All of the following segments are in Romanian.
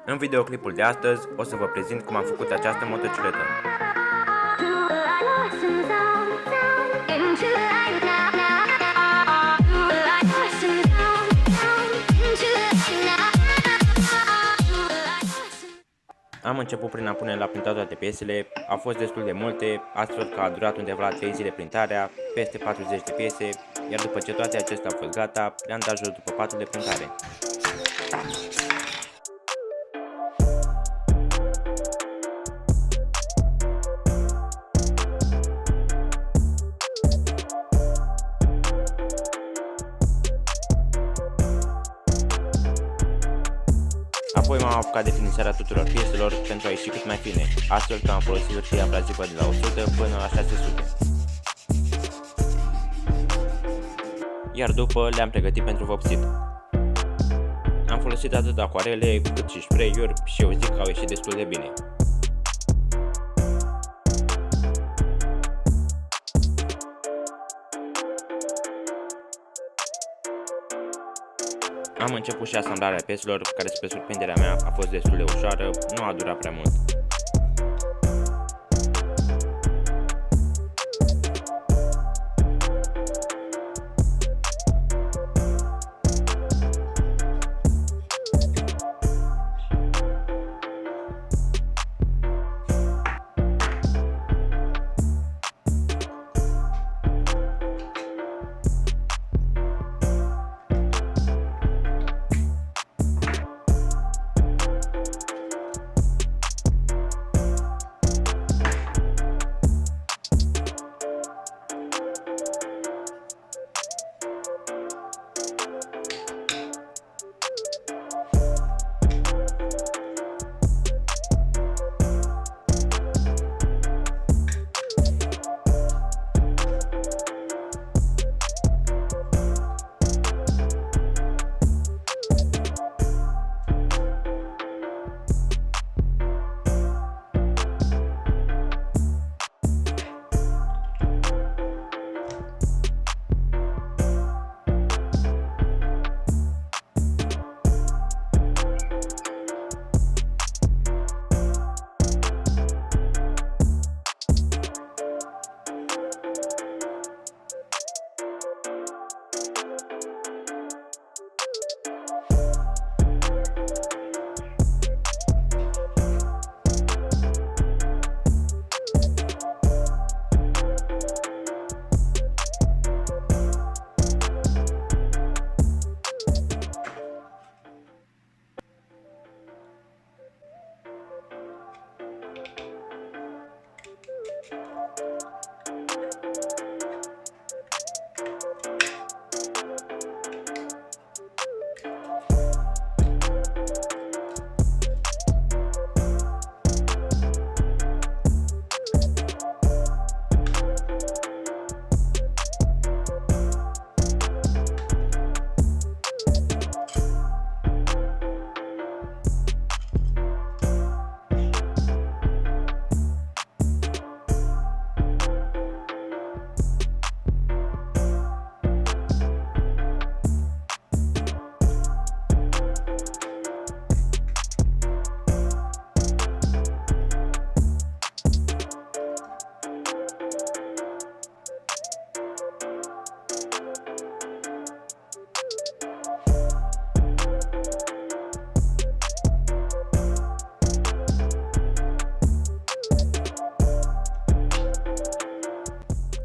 În videoclipul de astăzi o să vă prezint cum am făcut această motocicletă. Am început prin a pune la printat toate piesele, au fost destul de multe, astfel că a durat undeva la 3 zile printarea, peste 40 de piese, iar după ce toate acestea au fost gata, le-am dat jos după patul de printare. Apoi m-am apucat de finisarea tuturor pieselor pentru a ieși cât mai fine, astfel că am folosit hârtie abrazivă de la 100 până la 600. Iar după le-am pregătit pentru vopsit. Am folosit atât acuarele cât și spray-uri și eu zic că au ieșit destul de bine. Am început și asamblarea pieselor, care spre surprinderea mea a fost destul de ușoară, nu a durat prea mult.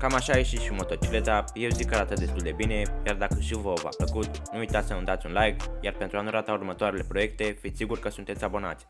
Cam așa a ieșit și motocicleta, eu zic că arată destul de bine, iar dacă și vouă v-a plăcut, nu uitați să îmi dați un like, iar pentru a nu rata următoarele proiecte, fiți siguri că sunteți abonați.